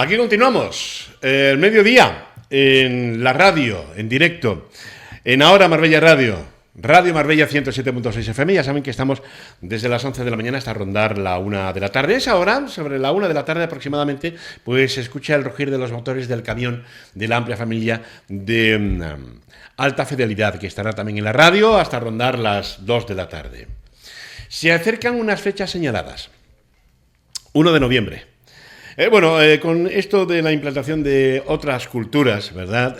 Aquí continuamos, el mediodía, en la radio, en directo, en Ahora Marbella Radio, Radio Marbella 107.6 FM. Ya saben que estamos desde las 11 de la mañana hasta rondar la 1 de la tarde. Esa hora, sobre la 1 de la tarde aproximadamente, pues se escucha el rugir de los motores del camión de la amplia familia de Alta Fidelidad, que estará también en la radio hasta rondar las 2 de la tarde. Se acercan unas fechas señaladas. 1 de noviembre. Con esto de la implantación de otras culturas, ¿verdad?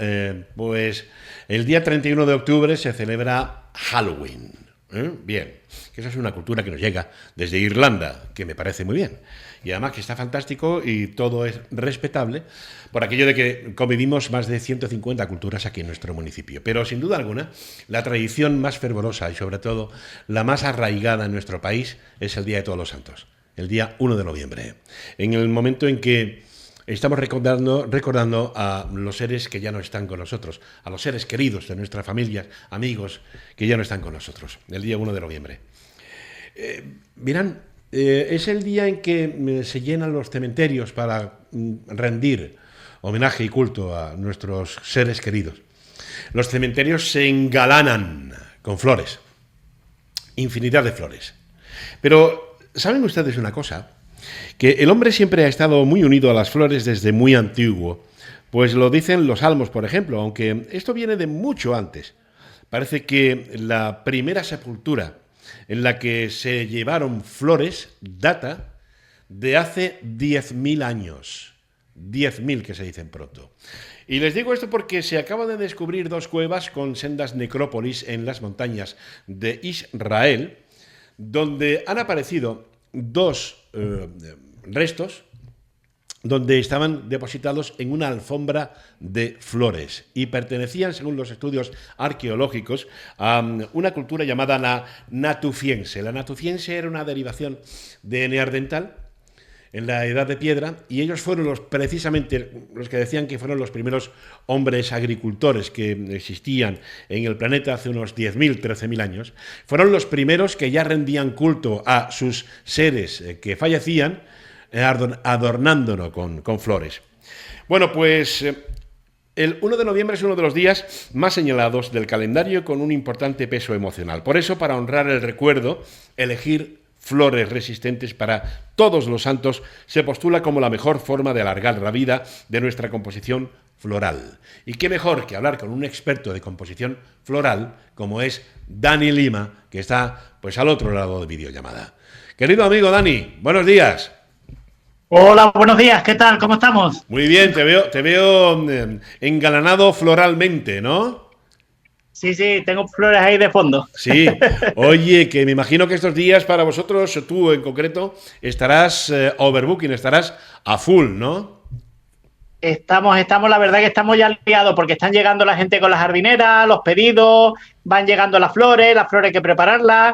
Pues el día 31 de octubre se celebra Halloween. Bien, que esa es una cultura que nos llega desde Irlanda, que me parece muy bien. Y además que está fantástico y todo es respetable por aquello de que convivimos más de 150 culturas aquí en nuestro municipio. Pero sin duda alguna, la tradición más fervorosa y sobre todo la más arraigada en nuestro país es el Día de Todos los Santos. El día 1 de noviembre, en el momento en que estamos recordando a los seres que ya no están con nosotros, a los seres queridos de nuestras familias, amigos que ya no están con nosotros, el día 1 de noviembre. Es el día en que se llenan los cementerios para rendir homenaje y culto a nuestros seres queridos. Los cementerios se engalanan con flores, infinidad de flores. Pero ¿saben ustedes una cosa? Que el hombre siempre ha estado muy unido a las flores desde muy antiguo. Pues lo dicen los salmos, por ejemplo, aunque esto viene de mucho antes. Parece que la primera sepultura en la que se llevaron flores data de hace 10.000 años. 10.000 que se dicen pronto. Y les digo esto porque se acaban de descubrir dos cuevas con sendas necrópolis en las montañas de Israel, donde han aparecido dos restos donde estaban depositados en una alfombra de flores y pertenecían, según los estudios arqueológicos, a una cultura llamada la natufiense. La natufiense era una derivación de neandertal en la Edad de Piedra, y ellos fueron precisamente los que decían que fueron los primeros hombres agricultores que existían en el planeta hace unos 10.000, 13.000 años. Fueron los primeros que ya rendían culto a sus seres que fallecían, adornándolo con flores. Bueno, pues el 1 de noviembre es uno de los días más señalados del calendario con un importante peso emocional. Por eso, para honrar el recuerdo, elegir flores resistentes para todos los santos se postula como la mejor forma de alargar la vida de nuestra composición floral. Y qué mejor que hablar con un experto de composición floral como es Dani Lima, que está pues al otro lado de videollamada. Querido amigo Dani, buenos días. Hola, buenos días, ¿qué tal? ¿Cómo estamos? Muy bien, te veo engalanado floralmente, ¿no? Sí, tengo flores ahí de fondo. Sí, oye, que me imagino que estos días para vosotros, tú en concreto, estarás overbooking, estarás a full, ¿no? Estamos, la verdad que estamos ya liados porque están llegando la gente con las jardineras, los pedidos, van llegando las flores hay que prepararlas.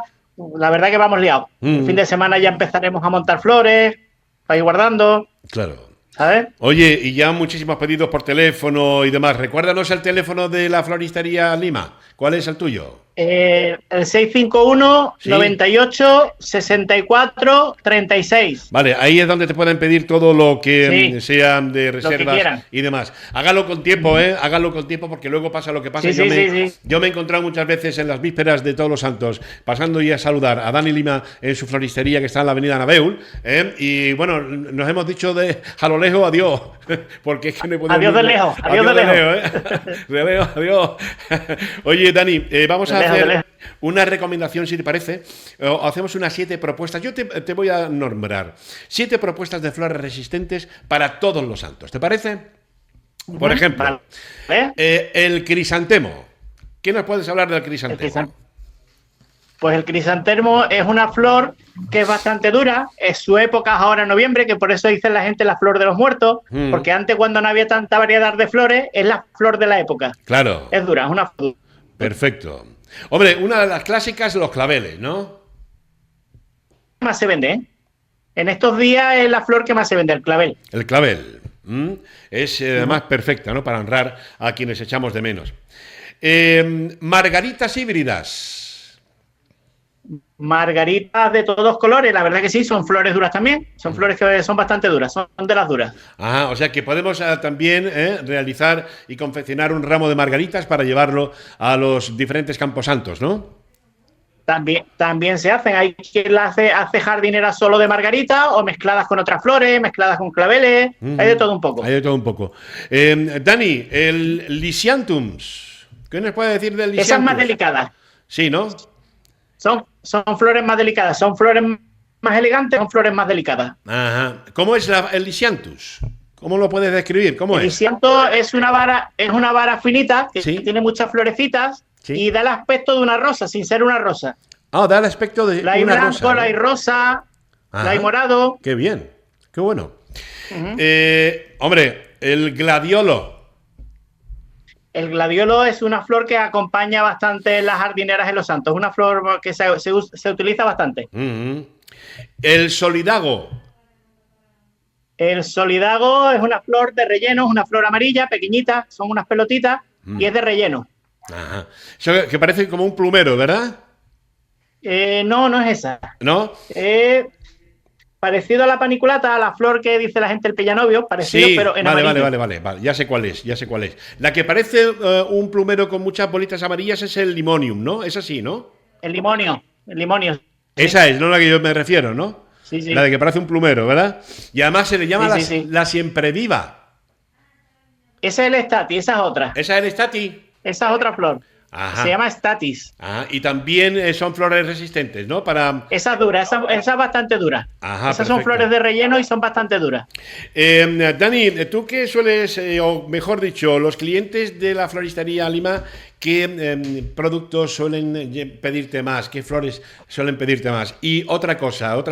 La verdad que vamos liados. El fin de semana ya empezaremos a montar flores, para ir guardando. Claro. ¿Sabes? Oye, y ya muchísimos pedidos por teléfono y demás. Recuérdanos el teléfono de la floristería Lima. ¿Cuál es el tuyo? El 651 ¿sí? 98 64 36. Vale, ahí es donde te pueden pedir todo lo que sean de reservas y demás. Hágalo con tiempo, hágalo con tiempo porque luego pasa lo que pasa. Yo me he encontrado muchas veces en las vísperas de Todos los Santos, pasando y a saludar a Dani Lima en su floristería que está en la avenida Nabeul, y bueno, nos hemos dicho de a lo lejos adiós, porque es que no he podido... Adiós de lejos, adiós de lejos. De lejos, adiós. Oye, Dani, vamos a hacer una recomendación, si te parece. Hacemos unas 7 propuestas. Yo te voy a nombrar 7 propuestas de flores resistentes para todos los santos. ¿Te parece? Por ejemplo, el crisantemo. ¿Qué nos puedes hablar del crisantemo? Pues el crisantemo es una flor que es bastante dura. Es su época ahora en noviembre, que por eso dice la gente la flor de los muertos, porque antes, cuando no había tanta variedad de flores, es la flor de la época. Claro. Es dura, es una flor. Perfecto. Hombre, una de las clásicas, los claveles, ¿no? Más se vende, ¿eh? En estos días es la flor que más se vende, el clavel. El clavel. Es además perfecta, ¿no? Para honrar a quienes echamos de menos. Margaritas híbridas. Margaritas de todos colores, la verdad que sí, son flores duras también, son flores que son bastante duras, son de las duras. O sea que podemos también realizar y confeccionar un ramo de margaritas para llevarlo a los diferentes camposantos, ¿no? También se hacen, hay quien hace jardineras solo de margarita o mezcladas con otras flores, mezcladas con claveles, hay de todo un poco. Hay de todo un poco. Dani, el Lysianthus, ¿qué nos puede decir del Lysianthus? Esas más delicadas. Sí, ¿no? Son flores más delicadas, son flores más elegantes, son flores más delicadas. Ajá. ¿Cómo es el Lysianthus? ¿Cómo lo puedes describir? ¿Cómo el es? Lysianthus es una vara finita que ¿Sí? tiene muchas florecitas. Sí. Y da el aspecto de una rosa, sin ser una rosa. Da el aspecto de una blanco, rosa. La hay rosa, la hay morado. Qué bien, qué bueno. Hombre, el gladiolo. El gladiolo es una flor que acompaña bastante en las jardineras en Los Santos. Una flor que se utiliza bastante. El solidago. El solidago es una flor de relleno, es una flor amarilla, pequeñita, son unas pelotitas y es de relleno. Ajá. Eso que parece como un plumero, ¿verdad? No es esa. ¿No? Parecido a la paniculata, a la flor que dice la gente el pellanovio, parecido, sí, pero en amarillo. Vale. Ya sé cuál es. La que parece un plumero con muchas bolitas amarillas es el limonium, ¿no? Es así, ¿no? El limonio. Sí. Esa es, no la que yo me refiero, ¿no? Sí. La de que parece un plumero, ¿verdad? Y además se le llama la siempreviva. Esa es el estati, esa es otra. ¿Esa es el estati? Esa es otra flor. Ajá. Se llama statis. Y también son flores resistentes, ¿no? Esa es dura, esa es bastante dura. Ajá, esas perfecto. son flores de relleno y son bastante duras. Dani, tú qué sueles, o mejor dicho, los clientes de la floristería Lima, ¿qué productos suelen pedirte más? ¿Qué flores suelen pedirte más? Y otra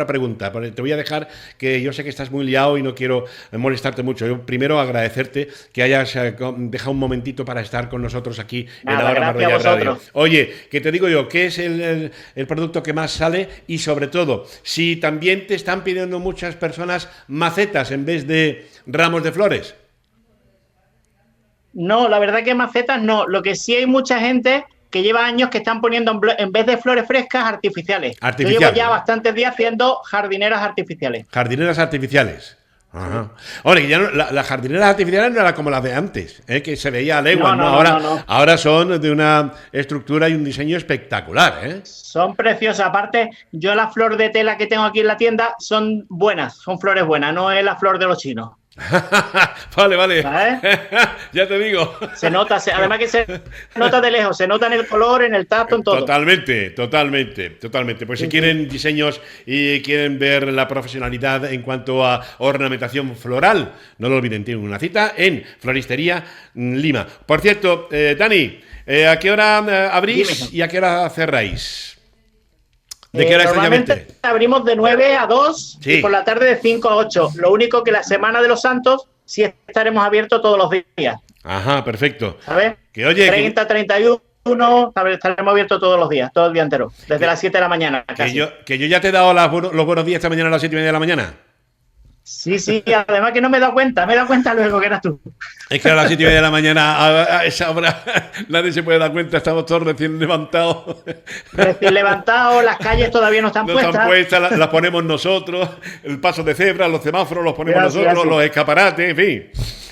pregunta, porque te voy a dejar, que yo sé que estás muy liado y no quiero molestarte mucho. Yo primero agradecerte que hayas dejado un momentito para estar con nosotros aquí en la Hora Marbella Radio. Oye, que te digo yo, ¿qué es el producto que más sale? Y sobre todo, si también te están pidiendo muchas personas macetas en vez de ramos de flores. No, la verdad que macetas no. Lo que sí hay mucha gente que lleva años que están poniendo en vez de flores frescas artificiales. Yo llevo ya bastantes días haciendo jardineras artificiales. Jardineras artificiales. Ajá. Ahora, ya las jardineras artificiales no eran como las de antes, que se veía a leguas, ¿no? Ahora son de una estructura y un diseño espectacular, ¿eh? Son preciosas. Aparte, yo la flor de tela que tengo aquí en la tienda son buenas, son flores buenas, no es la flor de los chinos. Vale. ¿Sabes? Ya te digo. Se nota, además que se nota de lejos, se nota en el color, en el tacto, en todo. Totalmente. Pues si quieren diseños y quieren ver la profesionalidad en cuanto a ornamentación floral, no lo olviden, tienen una cita en Floristería Lima. Por cierto, Dani, ¿a qué hora abrís y a qué hora cerráis? ¿De qué hora normalmente abrimos de 9 a 2 y por la tarde de 5 a 8. Lo único que la Semana de los Santos sí estaremos abiertos todos los días. Ajá, perfecto. ¿Sabes? Que oye, 30, 31, estaremos abiertos todos los días, todo el día entero. Desde las 7 de la mañana. Casi. Que yo ya te he dado los buenos días esta mañana a las 7:30 de la mañana. Sí, además que no me he dado cuenta luego que eras tú. Es que a las 7:30 de la mañana, a esa hora, nadie se puede dar cuenta, estamos todos recién levantados. Las calles todavía no están puestas. No están puestas, las ponemos nosotros, el paso de cebra, los semáforos los ponemos nosotros, los escaparates, en fin.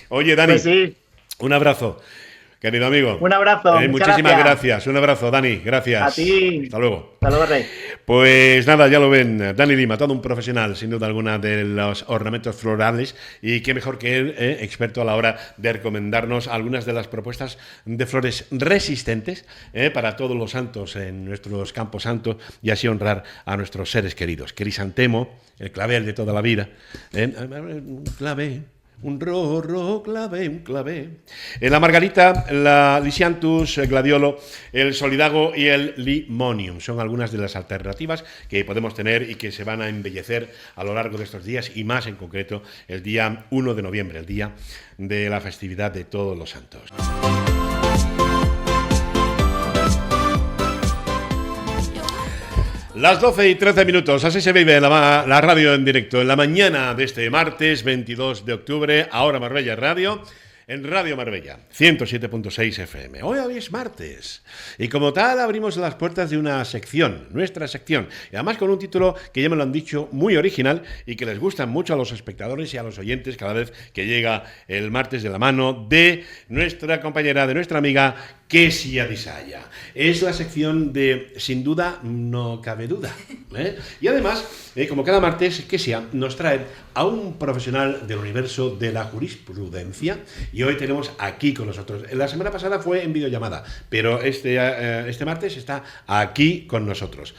Oye, Dani, un abrazo. Querido amigo. Un abrazo. Muchísimas gracias. Un abrazo, Dani. Gracias. A ti. Hasta luego. Hasta luego, Rey. Pues nada, ya lo ven. Dani Lima, todo un profesional, sin duda alguna, de los ornamentos florales. Y qué mejor que él, experto a la hora de recomendarnos algunas de las propuestas de flores resistentes para todos los santos en nuestros campos santos y así honrar a nuestros seres queridos. Crisantemo, el clavel de toda la vida. Clavel. Un rojo clave, un clave. La margarita, la Lysianthus, el gladiolo, el solidago y el limonium son algunas de las alternativas que podemos tener y que se van a embellecer a lo largo de estos días y más en concreto el día 1 de noviembre, el día de la festividad de Todos los Santos. Las 12:13, así se vive la radio en directo en la mañana de este martes 22 de octubre, Ahora Marbella Radio, en Radio Marbella, 107.6 FM. Hoy es martes y como tal abrimos las puertas de una sección, nuestra sección, y además con un título que ya me lo han dicho muy original y que les gusta mucho a los espectadores y a los oyentes cada vez que llega el martes, de la mano de nuestra compañera, de nuestra amiga Kesia Disaya. Es la sección de Sin duda no cabe duda, ¿eh? Y además, como cada martes, Kesia nos trae a un profesional del universo de la jurisprudencia y hoy tenemos aquí con nosotros. La semana pasada fue en videollamada, pero este martes está aquí con nosotros.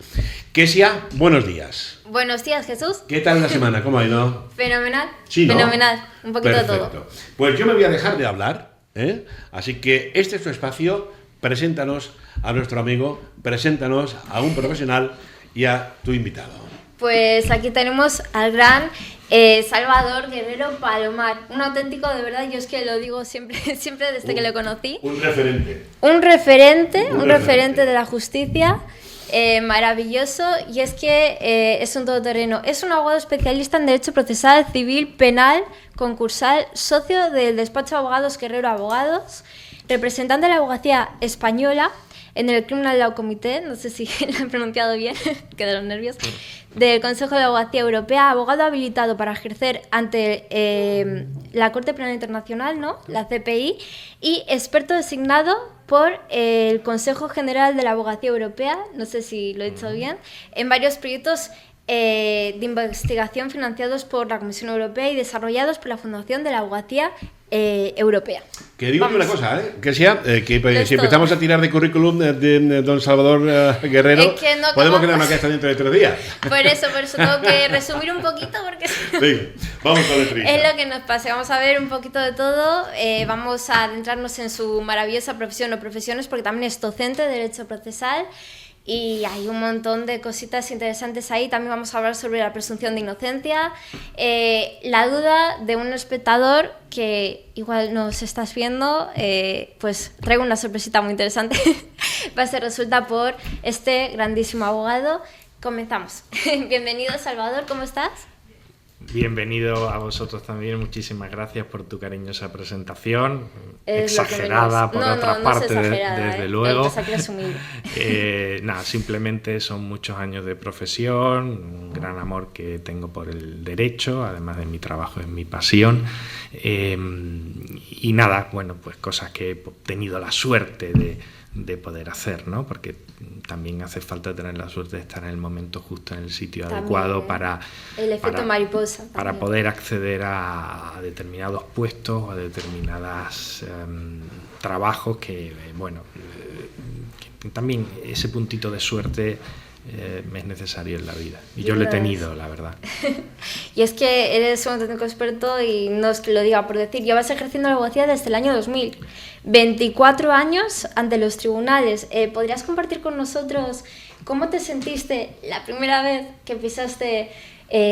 Kesia, buenos días. Buenos días, Jesús. ¿Qué tal la semana? ¿Cómo ha ido? Fenomenal. Sí, ¿no? Fenomenal. Un poquito Perfecto. de todo. Pues yo me voy a dejar de hablar, ¿eh? Así que este es tu espacio. Preséntanos a nuestro amigo, preséntanos a un profesional y a tu invitado. Pues aquí tenemos al gran Salvador Guerrero Palomar. Un auténtico, de verdad, yo es que lo digo siempre desde que lo conocí. Un referente. Un referente de la justicia. Maravilloso, y es que es un todoterreno, es un abogado especialista en Derecho Procesal, Civil, Penal, Concursal, socio del despacho de abogados Guerrero Abogados, representante de la abogacía española en el Criminal Law Comité, no sé si lo he pronunciado bien, que de los nervios, del Consejo de la Abogacía Europea, abogado habilitado para ejercer ante la Corte Penal Internacional, ¿no?, la CPI, y experto designado por el Consejo General de la Abogacía Europea, no sé si lo he dicho bien, en varios proyectos de investigación financiados por la Comisión Europea y desarrollados por la Fundación de la Abogacía Europea. Que digo una cosa, que sea, que si empezamos a tirar de currículum de don Salvador Guerrero, es que no podemos quedarnos aquí hasta dentro de 3 días. Por eso tengo que resumir un poquito porque Sí, vamos con la entrevista. es lo que nos pasa. Vamos a ver un poquito de todo, vamos a adentrarnos en su maravillosa profesión o profesiones, porque también es docente de Derecho Procesal. Y hay un montón de cositas interesantes ahí. También vamos a hablar sobre la presunción de inocencia, la duda de un espectador que igual nos estás viendo, pues traigo una sorpresita muy interesante. Va a ser resulta por este grandísimo abogado. Comenzamos. Bienvenido, Salvador, ¿cómo estás? Bienvenido a vosotros también, muchísimas gracias por tu cariñosa presentación, Es exagerada por otra parte, desde luego. Que Nada, simplemente son muchos años de profesión, un gran amor que tengo por el derecho, además de mi trabajo, es mi pasión, y nada, bueno, pues cosas que he tenido la suerte de poder hacer, ¿no? Porque también hace falta tener la suerte de estar en el momento justo, en el sitio también, adecuado para el efecto mariposa para poder acceder a determinados puestos, a determinados trabajos que, bueno, que también ese puntito de suerte es necesario en la vida. Y yo lo he tenido, la verdad. Y es que eres un auténtico experto, y no es que lo diga por decir, llevas ejerciendo la abogacía desde el año 2000. 24 años ante los tribunales. ¿Podrías compartir con nosotros cómo te sentiste la primera vez que pisaste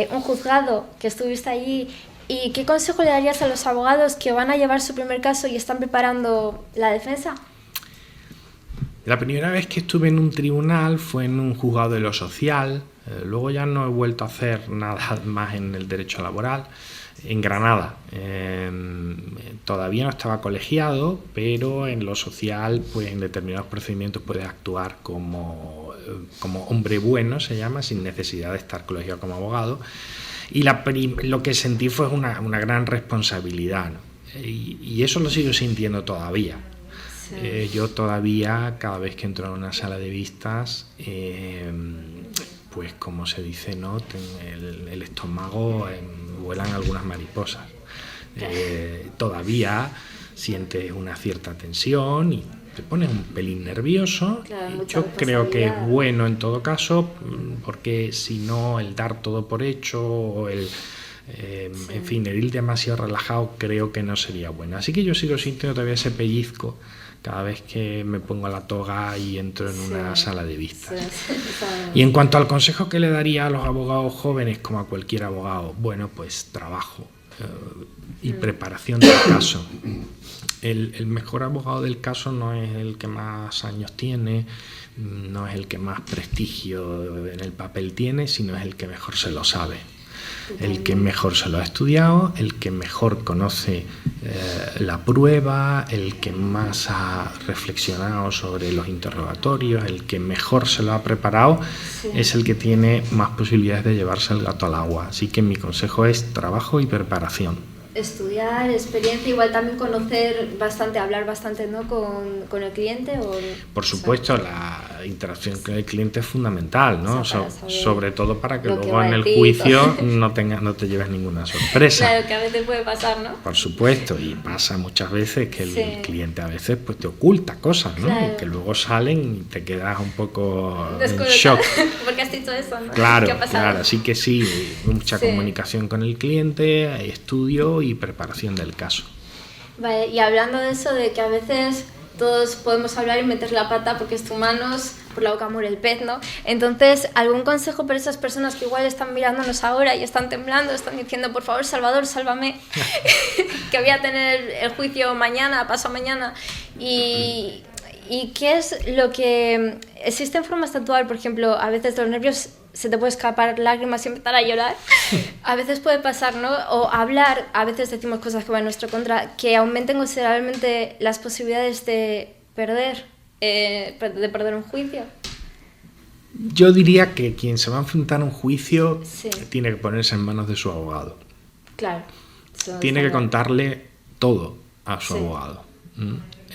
un juzgado, que estuviste allí, y qué consejo le darías a los abogados que van a llevar su primer caso y están preparando la defensa? La primera vez que estuve en un tribunal fue en un juzgado de lo social. Luego ya no he vuelto a hacer nada más en el derecho laboral. En Granada. Todavía no estaba colegiado, pero en lo social, pues en determinados procedimientos puedes actuar como hombre bueno, se llama, sin necesidad de estar colegiado como abogado. Y lo que sentí fue una gran responsabilidad, ¿no? Y eso lo sigo sintiendo todavía. Sí. Yo todavía, cada vez que entro en una sala de vistas, pues como se dice, ¿no?, el estómago, vuelan algunas mariposas. Todavía sientes una cierta tensión y te pones un pelín nervioso. Claro, yo creo que es bueno en todo caso, porque si no, el dar todo por hecho o en fin, el ir demasiado relajado, creo que no sería bueno. Así que yo sigo sintiendo todavía ese pellizco cada vez que me pongo la toga y entro en una sala de vistas. Y en cuanto al consejo que le daría a los abogados jóvenes, como a cualquier abogado, bueno, pues trabajo y preparación del caso. El mejor abogado del caso no es el que más años tiene, no es el que más prestigio en el papel tiene, sino es el que mejor se lo sabe. El que mejor se lo ha estudiado, el que mejor conoce la prueba, el que más ha reflexionado sobre los interrogatorios, el que mejor se lo ha preparado, es el que tiene más posibilidades de llevarse el gato al agua. Así que mi consejo es trabajo y preparación. Estudiar, experiencia, igual también conocer bastante, hablar bastante, ¿no? con el cliente. Por supuesto, la interacción con el cliente es fundamental, ¿no? Sobre todo para que luego en el juicio no te lleves ninguna sorpresa. Claro, que a veces puede pasar, ¿no? Por supuesto, y pasa muchas veces que el cliente a veces pues te oculta cosas, ¿no? Claro. Que luego salen y te quedas un poco en shock. ¿Por qué has dicho eso, no? Claro, claro, así que sí, mucha comunicación con el cliente, estudio y preparación del caso. Vale, y hablando de eso, de que a veces todos podemos hablar y meter la pata porque es humanos, por la boca muere el pez, ¿no? Entonces, ¿algún consejo para esas personas que igual están mirándonos ahora y están temblando, están diciendo, por favor, Salvador, sálvame, que voy a tener el juicio mañana, pasado mañana? ¿Y qué es lo que... ¿Existen formas de actuar? Por ejemplo, a veces los nervios se te puede escapar lágrimas y empezar a llorar. A veces puede pasar, ¿no? O hablar, a veces decimos cosas que van en nuestra contra, que aumenten considerablemente las posibilidades de perder un juicio. Yo diría que quien se va a enfrentar a un juicio tiene que ponerse en manos de su abogado. Claro. Tiene que contarle todo a su abogado.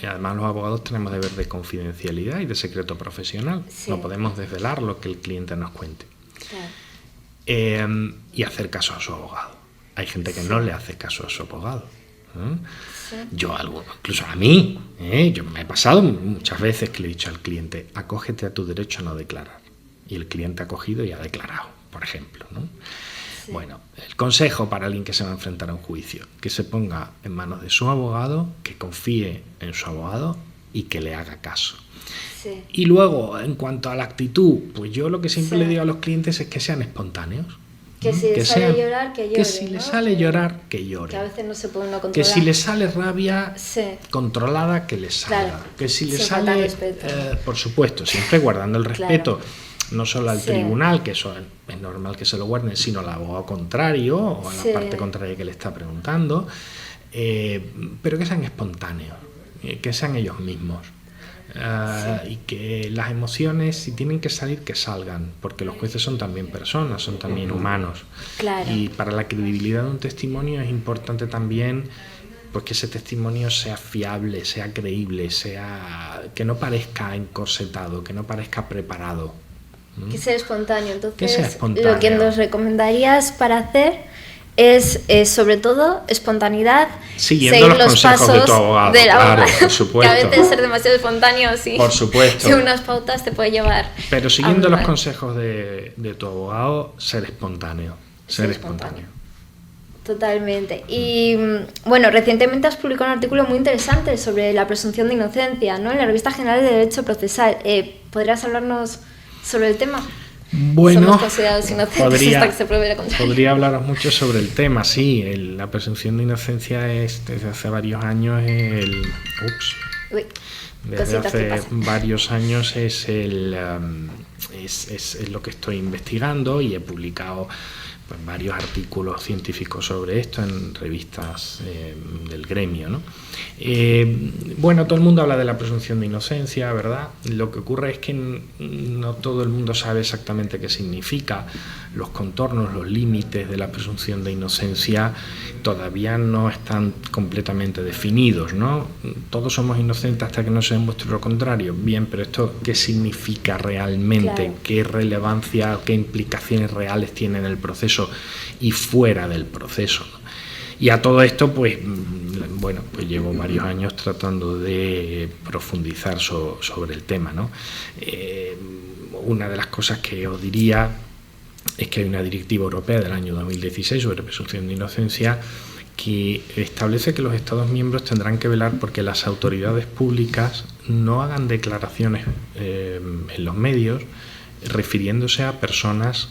Además, los abogados tenemos deber de confidencialidad y de secreto profesional. No podemos desvelar lo que el cliente nos cuente. Claro. Y hacer caso a su abogado. Hay gente que no le hace caso a su abogado. Yo, incluso a mí, yo me he pasado muchas veces que le he dicho al cliente, acógete a tu derecho a no declarar. Y el cliente ha acogido y ha declarado, por ejemplo, ¿no? Bueno, el consejo para alguien que se va a enfrentar a un juicio, que se ponga en manos de su abogado, que confíe en su abogado y que le haga caso. Y luego, en cuanto a la actitud, pues yo lo que siempre le digo a los clientes es que sean espontáneos. Que si les sale llorar, que llore. Que si les sale llorar, que llore. Que a veces no se puede uno controlar. Que si les sale rabia controlada, que les salga. Claro. Que si les sale, por supuesto, siempre guardando el respeto. Claro. No solo al tribunal, que eso es normal que se lo guarden, sino al abogado contrario o a la parte contraria que le está preguntando, pero que sean espontáneos, que sean ellos mismos. Y que las emociones, si tienen que salir, que salgan, porque los jueces son también personas, son también humanos. Claro. Y para la credibilidad de un testimonio es importante también pues que ese testimonio sea fiable, sea creíble, que no parezca encorsetado, que no parezca preparado. Que sea espontáneo. Entonces, que sea espontáneo. Lo que nos recomendarías para hacer es sobre todo espontaneidad, siguiendo los consejos de tu abogado, claro, por supuesto. Que a veces ser demasiado espontáneo, por supuesto. Si unas pautas te puede llevar. Pero siguiendo los consejos de tu abogado, ser espontáneo. Ser espontáneo. Totalmente. Y bueno, recientemente has publicado un artículo muy interesante sobre la presunción de inocencia, ¿no? En la Revista General de Derecho Procesal. ¿Podrías hablarnos sobre el tema? Bueno, somos considerados inocentes hasta que se pruebe lo contrario. Podría hablaros mucho sobre el tema, sí. La presunción de inocencia es desde hace varios años varios años es lo que estoy investigando y he publicado pues varios artículos científicos sobre esto en revistas del gremio, ¿no? Bueno, todo el mundo habla de la presunción de inocencia, ¿verdad? Lo que ocurre es que no todo el mundo sabe exactamente qué significa. Los contornos, los límites de la presunción de inocencia todavía no están completamente definidos, ¿no? Todos somos inocentes hasta que no se demuestre lo contrario. Bien, pero esto, ¿qué significa realmente? Claro. ¿Qué relevancia, qué implicaciones reales tiene en el proceso y fuera del proceso? Y a todo esto, pues llevo varios años tratando de profundizar sobre el tema, ¿no? Una de las cosas que os diría es que hay una directiva europea del año 2016 sobre presunción de inocencia que establece que los Estados miembros tendrán que velar porque las autoridades públicas no hagan declaraciones en los medios refiriéndose a personas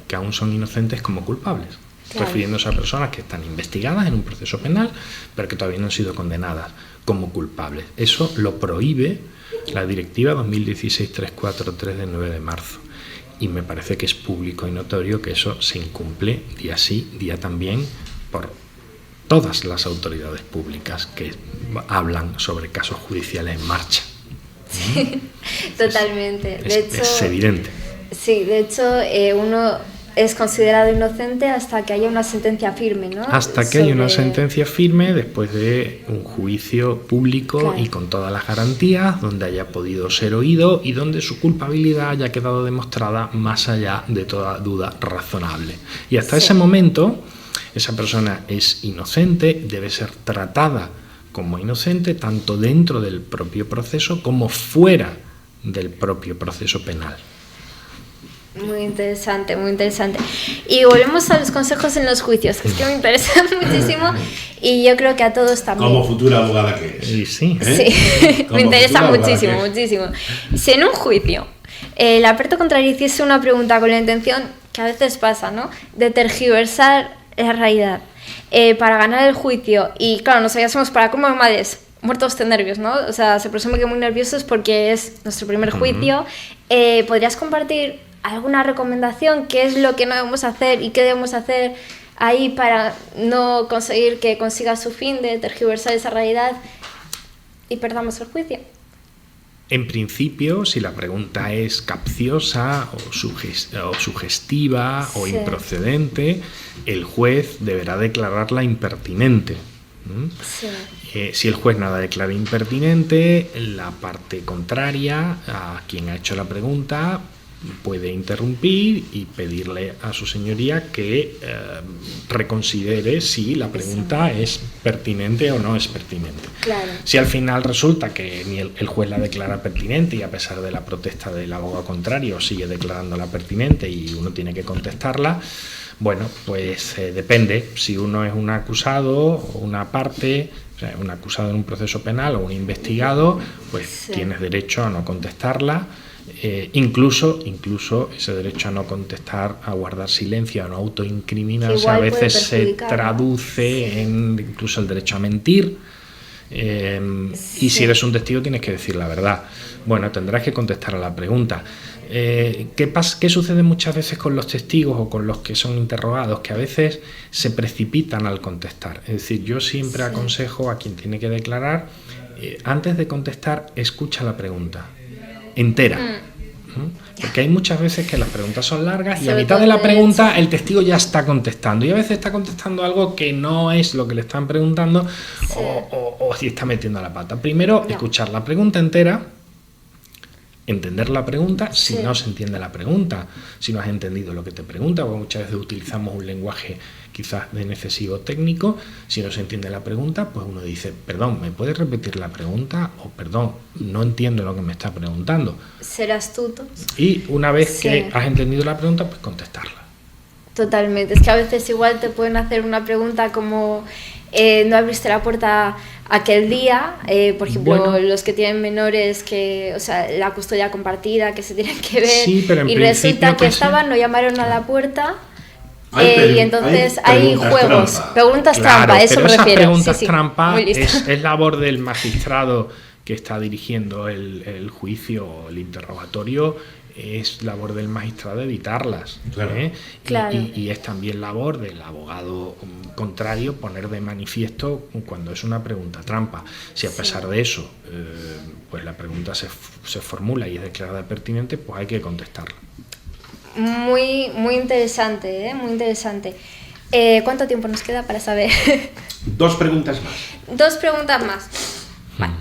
que aún son inocentes como culpables. Claro. Refiriéndose a personas que están investigadas en un proceso penal, pero que todavía no han sido condenadas como culpables. Eso lo prohíbe la Directiva 2016-343 del 9 de marzo. y me parece que es público y notorio que eso se incumple día sí, día también por todas las autoridades públicas que hablan sobre casos judiciales en marcha. Sí, totalmente. Es evidente. Sí, de hecho, uno es considerado inocente hasta que haya una sentencia firme, ¿no? Hasta que haya una sentencia firme después de un juicio público y con todas las garantías, donde haya podido ser oído y donde su culpabilidad haya quedado demostrada más allá de toda duda razonable. Y hasta ese momento, esa persona es inocente, debe ser tratada como inocente tanto dentro del propio proceso como fuera del propio proceso penal. Muy interesante, muy interesante. Y volvemos a los consejos en los juicios, que es que me interesan muchísimo y yo creo que a todos también. Como futura abogada que es. Sí, me interesa muchísimo, muchísimo. Si en un juicio el aperto contrario hiciese una pregunta con la intención, que a veces pasa, ¿no?, de tergiversar la realidad para ganar el juicio, y claro, nos hallásemos para como males muertos de nervios, ¿no? O sea, se presume que muy nerviosos porque es nuestro primer juicio. ¿Podrías compartir alguna recomendación? ¿Qué es lo que no debemos hacer y qué debemos hacer ahí para no conseguir que consiga su fin de tergiversar esa realidad y perdamos el juicio? En principio, si la pregunta es capciosa o sugestiva o improcedente, el juez deberá declararla impertinente. Si el juez nada declara impertinente, la parte contraria a quien ha hecho la pregunta puede interrumpir y pedirle a su señoría que reconsidere si la pregunta es pertinente o no es pertinente. Claro. Si al final resulta que ni el juez la declara pertinente y a pesar de la protesta del abogado contrario sigue declarándola pertinente y uno tiene que contestarla, bueno, pues depende. Si uno es un acusado o una parte, o sea, un acusado en un proceso penal o un investigado, pues tienes derecho a no contestarla. Incluso ese derecho a no contestar, a guardar silencio, a no autoincriminarse, a veces se traduce en incluso el derecho a mentir. Y si eres un testigo tienes que decir la verdad. Bueno, tendrás que contestar a la pregunta. ¿Qué sucede muchas veces con los testigos o con los que son interrogados? Que a veces se precipitan al contestar. Es decir, yo siempre aconsejo a quien tiene que declarar, antes de contestar, escucha la pregunta entera. Porque hay muchas veces que las preguntas son largas y a mitad de la pregunta el testigo ya está contestando y a veces está contestando algo que no es lo que le están preguntando o si está metiendo la pata. Primero, escuchar la pregunta entera, entender la pregunta, si no se entiende la pregunta, si no has entendido lo que te pregunta, porque muchas veces utilizamos un lenguaje quizás de excesivo técnico. Si no se entiende la pregunta, pues uno dice, perdón, ¿me puedes repetir la pregunta? O perdón, no entiendo lo que me está preguntando. Ser astuto. Y una vez que has entendido la pregunta, pues contestarla. Totalmente. Es que a veces igual te pueden hacer una pregunta como no abriste la puerta aquel día, por ejemplo, los que tienen menores, que, o sea, la custodia compartida, que se tienen que ver, y resulta que estaban, no llamaron a la puerta. Y entonces hay juegos, preguntas trampa, eso me refiero. Preguntas trampa es labor del magistrado que está dirigiendo el juicio o el interrogatorio, es labor del magistrado evitarlas. Y es también labor del abogado contrario poner de manifiesto cuando es una pregunta trampa. Si a pesar de eso pues la pregunta se formula y es declarada pertinente, pues hay que contestarla. Muy interesante, muy interesante. ¿Cuánto tiempo nos queda para saber? 2 preguntas más. 2 preguntas más. Vale.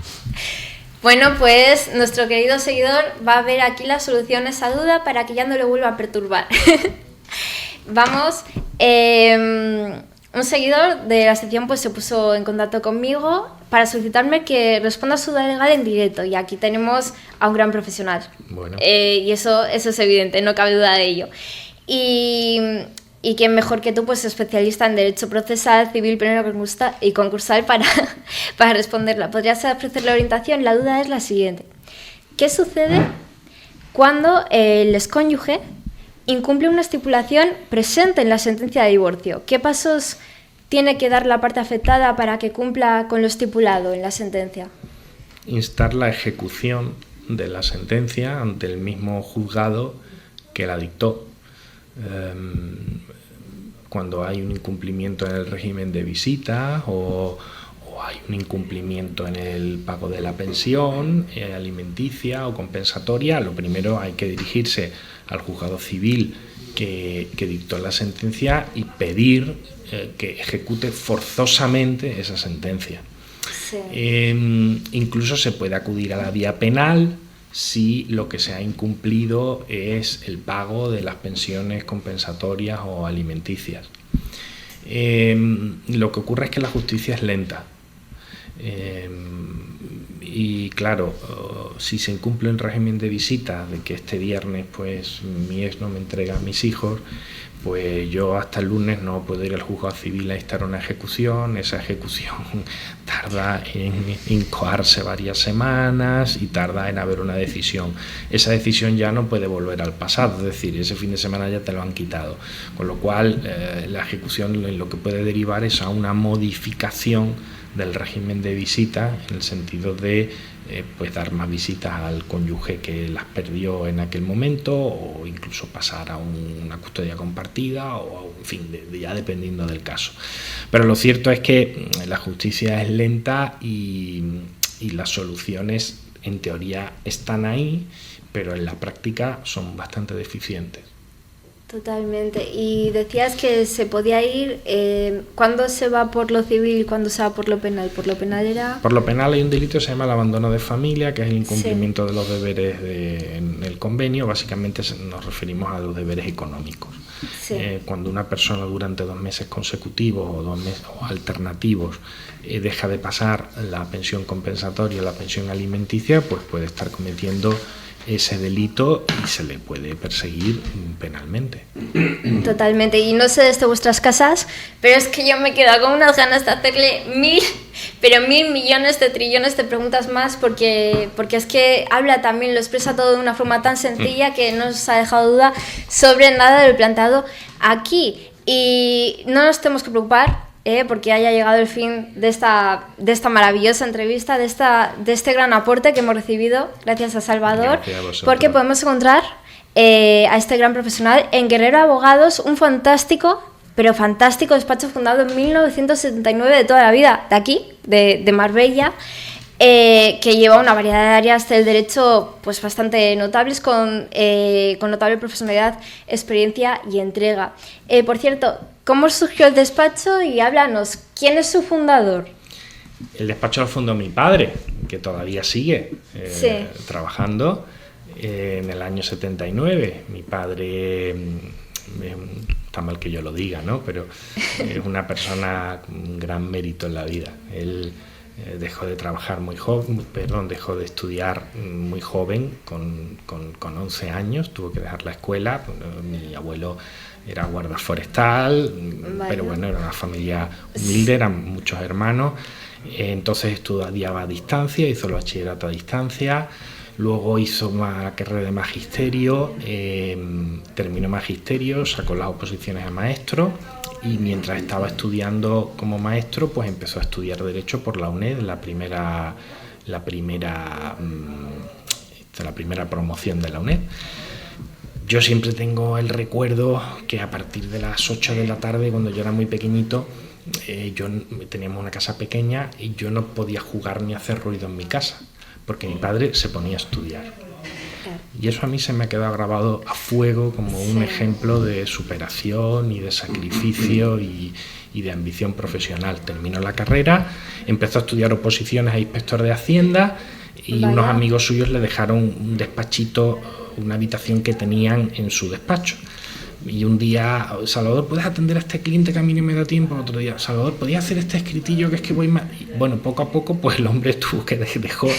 Bueno, pues nuestro querido seguidor va a ver aquí la solución a esa duda para que ya no le vuelva a perturbar. Vamos, un seguidor de la sección pues se puso en contacto conmigo para solicitarme que responda a su duda legal en directo, y aquí tenemos a un gran profesional. Bueno. Y eso es evidente, no cabe duda de ello. Y quién mejor que tú, pues especialista en derecho procesal, civil, penal y concursal para responderla. ¿Podrías ofrecer la orientación? La duda es la siguiente. ¿Qué sucede cuando el excónyuge incumple una estipulación presente en la sentencia de divorcio? ¿Qué pasos tiene que dar la parte afectada para que cumpla con lo estipulado en la sentencia? Instar la ejecución de la sentencia ante el mismo juzgado que la dictó. Cuando hay un incumplimiento en el régimen de visitas o hay un incumplimiento en el pago de la pensión alimenticia o compensatoria, lo primero hay que dirigirse al juzgado civil que dictó la sentencia y pedir que ejecute forzosamente esa sentencia. Sí. Incluso se puede acudir a la vía penal si lo que se ha incumplido es el pago de las pensiones compensatorias o alimenticias. Lo que ocurre es que la justicia es lenta. Y claro, si se incumple el régimen de visita de que este viernes pues mi ex no me entrega a mis hijos, pues yo hasta el lunes no puedo ir al juzgado civil a instar una ejecución. Esa ejecución tarda en incoarse varias semanas y tarda en haber una decisión. Esa decisión ya no puede volver al pasado, es decir, ese fin de semana ya te lo han quitado, con lo cual la ejecución lo que puede derivar es a una modificación del régimen de visita, en el sentido de pues dar más visitas al cónyuge que las perdió en aquel momento, o incluso pasar a una custodia compartida, o en fin, ya dependiendo del caso. Pero lo cierto es que la justicia es lenta y las soluciones en teoría están ahí, pero en la práctica son bastante deficientes. Totalmente. Y decías que se podía ir, ¿cuándo se va por lo civil y cuándo se va por lo penal? Por lo penal era... Por lo penal hay un delito que se llama el abandono de familia, que es el incumplimiento de los deberes en el convenio. Básicamente nos referimos a los deberes económicos. Sí. Cuando una persona durante 2 meses consecutivos o 2 meses o alternativos deja de pasar la pensión compensatoria o la pensión alimenticia, pues puede estar cometiendo ese delito y se le puede perseguir penalmente. Totalmente. Y no sé desde vuestras casas, pero es que yo me quedo con unas ganas de hacerle mil millones de trillones de preguntas más, porque es que habla también, lo expresa todo de una forma tan sencilla que no nos ha dejado duda sobre nada del planteado aquí. Y no nos tenemos que preocupar porque haya llegado el fin de esta maravillosa entrevista, de este gran aporte que hemos recibido gracias a Salvador, porque podemos encontrar a este gran profesional en Guerrero Abogados, un fantástico despacho fundado en 1979 de toda la vida, de aquí, de Marbella, que lleva una variedad de áreas del derecho pues bastante notables, con notable profesionalidad, experiencia y entrega. Por cierto, ¿cómo surgió el despacho? Y háblanos, ¿quién es su fundador? El despacho lo fundó mi padre, que todavía sigue trabajando en el año 79. Mi padre, está mal que yo lo diga, ¿no? Pero es una persona con un gran mérito en la vida. Él dejó de trabajar dejó de estudiar muy joven, con 11 años, tuvo que dejar la escuela. Mi abuelo era guarda forestal, pero bueno, era una familia humilde, eran muchos hermanos, entonces estudiaba a distancia, hizo el bachillerato a distancia, luego hizo una carrera de magisterio, terminó magisterio, sacó las oposiciones a maestro, y mientras estaba estudiando como maestro, pues empezó a estudiar Derecho por la UNED, la primera promoción de la UNED. Yo siempre tengo el recuerdo que a partir de las 8 de la tarde, cuando yo era muy pequeñito, teníamos una casa pequeña y yo no podía jugar ni hacer ruido en mi casa, porque mi padre se ponía a estudiar. Y eso a mí se me ha quedado grabado a fuego como un ejemplo de superación y de sacrificio y de ambición profesional. Terminó la carrera, empezó a estudiar oposiciones a inspector de Hacienda y unos amigos suyos le dejaron un despachito, una habitación que tenían en su despacho. Y un día, Salvador, ¿puedes atender a este cliente que a mí no me da tiempo? Otro día, Salvador, ¿podías hacer este escritillo que es que voy mal? Y bueno, poco a poco, pues el hombre dejó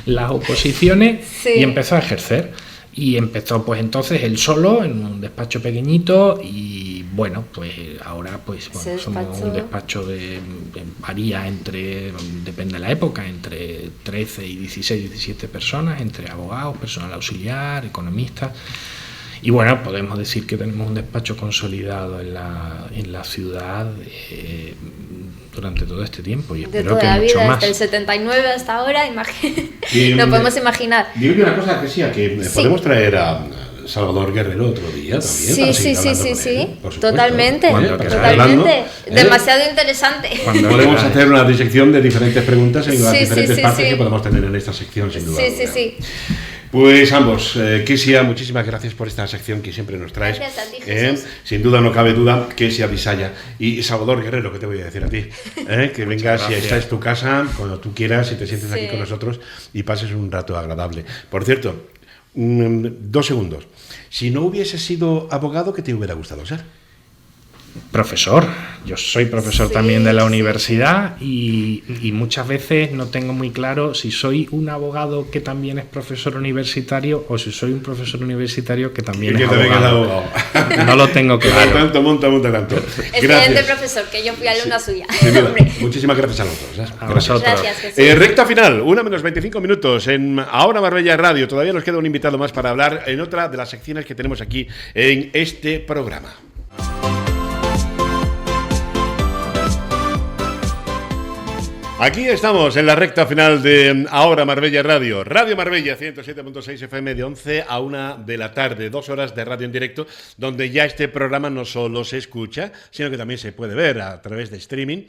las oposiciones y empezó a ejercer. Y empezó pues entonces él solo en un despacho pequeñito y bueno, pues ahora pues somos un despacho varía depende de la época, entre 13 y 16, 17 personas, entre abogados, personal auxiliar, economistas. Y bueno, podemos decir que tenemos un despacho consolidado en la ciudad durante todo este tiempo y espero que mucho más. Desde el 79 hasta ahora, no podemos imaginar. Digo una cosa, que podemos traer a Salvador Guerrero otro día también. Sí. Totalmente. Totalmente. Demasiado interesante. Podemos hacer una disección de diferentes preguntas en las diferentes partes que podemos tener en esta sección, sin duda. Sí. Pues ambos, Kesia, muchísimas gracias por esta sección que siempre nos traes. Gracias a ti, Jesús. Sin duda no cabe duda, Kesia Bisaya y Salvador Guerrero, ¿qué te voy a decir a ti? Que vengas y esta es tu casa, cuando tú quieras y te sientes aquí con nosotros y pases un rato agradable. Por cierto, 2 segundos. Si no hubieses sido abogado, ¿qué te hubiera gustado ser? Profesor. Yo soy profesor también de la universidad y muchas veces no tengo muy claro si soy un abogado que también es profesor universitario o si soy un profesor universitario que también es abogado. No lo tengo claro. Monta tanto. Excelente profesor, que yo fui alumna suya. Muchísimas gracias a los dos. A vosotros. Gracias, recta final, 1:25 minutos en Ahora Marbella Radio. Todavía nos queda un invitado más para hablar en otra de las secciones que tenemos aquí en este programa. Aquí estamos en la recta final de Ahora Marbella Radio. Radio Marbella 107.6 FM de 11 a 1 de la tarde. 2 horas de radio en directo, donde ya este programa no solo se escucha, sino que también se puede ver a través de streaming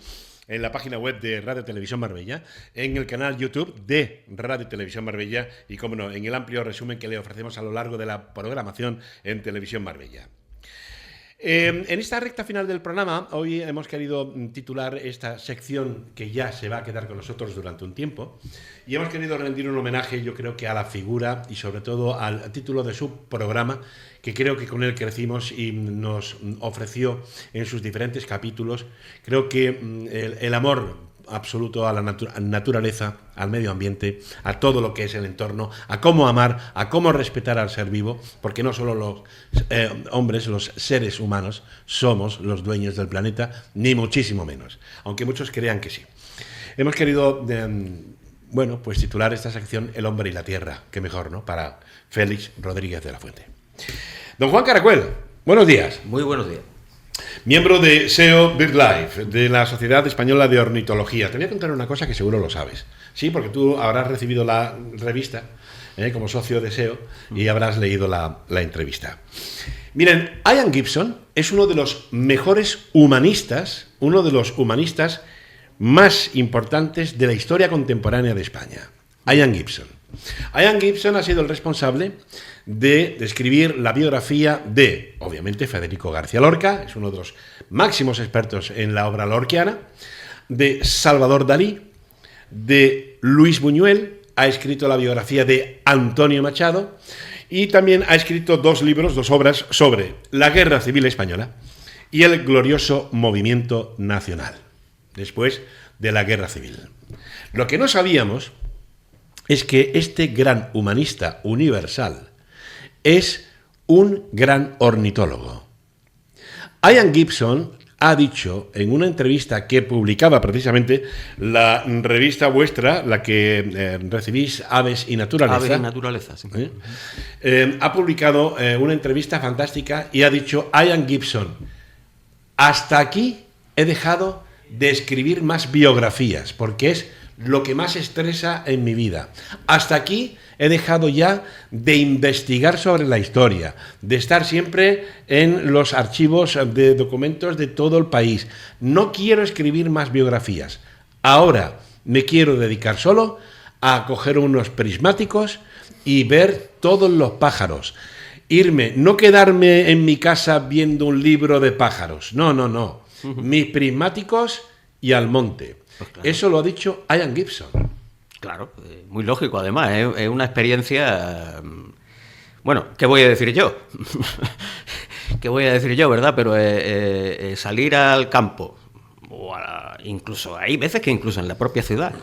en la página web de Radio Televisión Marbella, en el canal YouTube de Radio Televisión Marbella y, como no, en el amplio resumen que le ofrecemos a lo largo de la programación en Televisión Marbella. En esta recta final del programa, hoy hemos querido titular esta sección que ya se va a quedar con nosotros durante un tiempo y hemos querido rendir un homenaje, yo creo que a la figura y sobre todo al título de su programa, que creo que con él crecimos y nos ofreció en sus diferentes capítulos, creo que el amor absoluto a la naturaleza, al medio ambiente, a todo lo que es el entorno, a cómo amar, a cómo respetar al ser vivo, porque no solo los hombres, los seres humanos, somos los dueños del planeta, ni muchísimo menos, aunque muchos crean que sí. Hemos querido, pues titular esta sección El hombre y la tierra, que mejor, ¿no?, para Félix Rodríguez de la Fuente. Don Juan Caracuel, buenos días. Muy buenos días. Miembro de SEO BirdLife, de la Sociedad Española de Ornitología. Te voy a contar una cosa que seguro lo sabes. Sí, porque tú habrás recibido la revista como socio de SEO y habrás leído la entrevista. Miren, Ian Gibson es uno de los mejores humanistas, uno de los humanistas más importantes de la historia contemporánea de España. Ian Gibson. Ian Gibson ha sido el responsable de escribir la biografía de, obviamente, Federico García Lorca, es uno de los máximos expertos en la obra lorquiana, de Salvador Dalí, de Luis Buñuel, ha escrito la biografía de Antonio Machado y también ha escrito 2 libros, 2 obras sobre la Guerra Civil Española y el glorioso movimiento nacional, después de la Guerra Civil. Lo que no sabíamos es que este gran humanista universal es un gran ornitólogo. Ian Gibson ha dicho en una entrevista que publicaba precisamente la revista vuestra, la que recibís, Aves y Naturaleza. Aves y Naturaleza, sí. Ha publicado una entrevista fantástica y ha dicho Ian Gibson: hasta aquí he dejado de escribir más biografías, porque es lo que más estresa en mi vida. Hasta aquí he dejado ya de investigar sobre la historia, de estar siempre en los archivos de documentos de todo el país. No quiero escribir más biografías. Ahora me quiero dedicar solo a coger unos prismáticos y ver todos los pájaros. Irme, no quedarme en mi casa viendo un libro de pájaros. No. Mis prismáticos y al monte. Pues claro. Eso lo ha dicho Ian Gibson. Claro, muy lógico además, es una experiencia... Bueno, ¿qué voy a decir yo? ¿Qué voy a decir yo, verdad? Pero salir al campo, o incluso hay veces que incluso en la propia ciudad,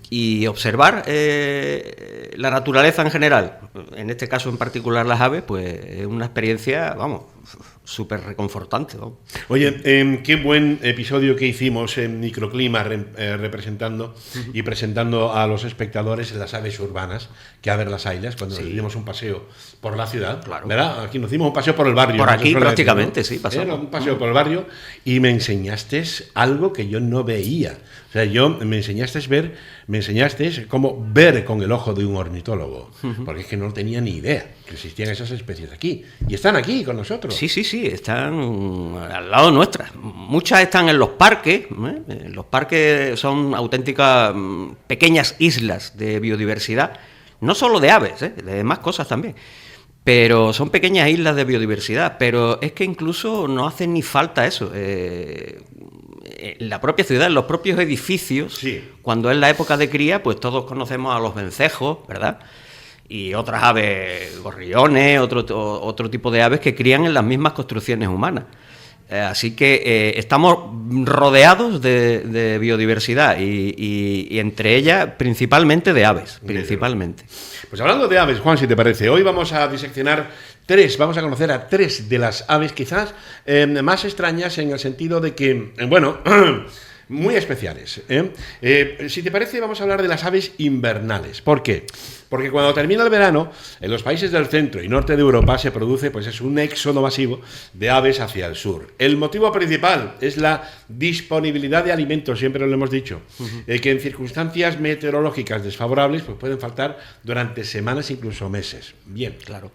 y observar la naturaleza en general, en este caso en particular las aves, pues es una experiencia, vamos, súper reconfortante, ¿no? Oye, qué buen episodio que hicimos en Microclima, representando y presentando a los espectadores las aves urbanas, que a ver las hayas, cuando nos dimos un paseo por la ciudad, claro. ¿Verdad? Aquí nos dimos un paseo por el barrio. Por aquí prácticamente, decir, ¿no? sí, pasamos. Un paseo por el barrio y me enseñaste algo que yo no veía. O sea, me enseñaste cómo ver con el ojo de un ornitólogo, porque es que no tenía ni idea que existían esas especies aquí. Y están aquí con nosotros. Sí, están al lado nuestras. Muchas están en los parques. Los parques son auténticas pequeñas islas de biodiversidad, no solo de aves, de demás cosas también. Pero son pequeñas islas de biodiversidad. Pero es que incluso no hace ni falta eso. En la propia ciudad, en los propios edificios, sí. Cuando es la época de cría, pues todos conocemos a los vencejos, ¿verdad? Y otras aves, gorriones, otro tipo de aves que crían en las mismas construcciones humanas. Así que estamos rodeados de biodiversidad y entre ellas principalmente de aves, principalmente. Pues hablando de aves, Juan, si te parece, hoy vamos a diseccionar vamos a conocer a 3 de las aves quizás más extrañas en el sentido de que, bueno, muy especiales. Si te parece, vamos a hablar de las aves invernales. ¿Por qué? Porque cuando termina el verano, en los países del centro y norte de Europa se produce pues, un éxodo masivo de aves hacia el sur. El motivo principal es la disponibilidad de alimentos, siempre lo hemos dicho, que en circunstancias meteorológicas desfavorables pues, pueden faltar durante semanas, incluso meses. Bien, claro.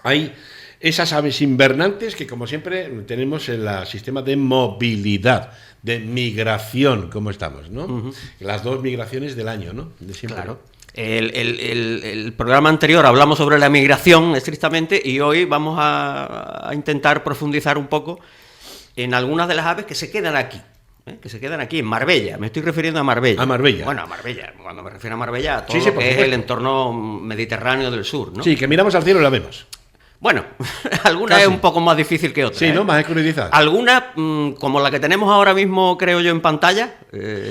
Hay esas aves invernantes que, como siempre, tenemos en el sistema de movilidad, de migración, como estamos, ¿no? Las 2 migraciones del año, ¿no? De siempre. Claro. El programa anterior hablamos sobre la migración estrictamente y hoy vamos a intentar profundizar un poco en algunas de las aves que se quedan aquí. Que se quedan aquí, en Marbella. Me estoy refiriendo a Marbella. A Marbella. Bueno, a Marbella. Cuando me refiero a Marbella, a todo sí, lo que es supuesto. el entorno mediterráneo del sur, ¿no? Sí, que miramos al cielo y la vemos. Bueno, alguna Casi. es un poco más difícil que otra. Sí, ¿no? Más escurridizada. Alguna, como la que tenemos ahora mismo, creo yo, en pantalla,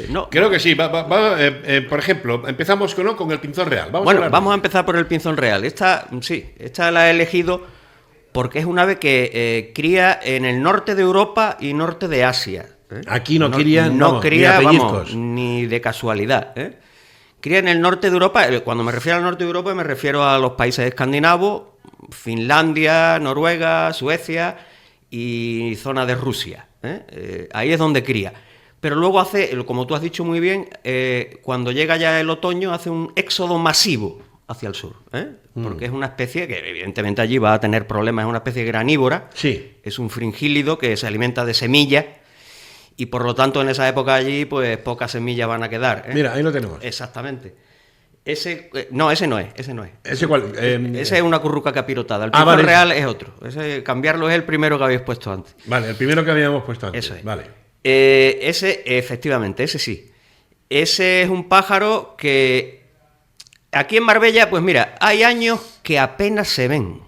no. Creo que sí. Por ejemplo, empezamos con el pinzón real. Vamos a empezar por el pinzón real. Esta la he elegido porque es un ave que cría en el norte de Europa y norte de Asia. Aquí no cría, ni de casualidad. Cría en el norte de Europa. Cuando me refiero al norte de Europa me refiero a los países escandinavos, Finlandia, Noruega, Suecia y zona de Rusia. Ahí es donde cría. Pero luego hace, como tú has dicho muy bien, cuando llega ya el otoño hace un éxodo masivo hacia el sur. Porque es una especie que evidentemente allí va a tener problemas, es una especie granívora. Sí. Es un fringílido que se alimenta de semillas. Y por lo tanto, en esa época allí, pues pocas semillas van a quedar. Mira, ahí lo tenemos. Exactamente. Ese no es. ¿Ese cuál? Ese es una curruca capirotada. El pinzón real es otro. Cambiarlo es el primero que habéis puesto antes. Vale, el primero que habíamos puesto antes. Eso es. Vale. Ese, efectivamente, ese sí. Ese es un pájaro que aquí en Marbella, pues mira, hay años que apenas se ven.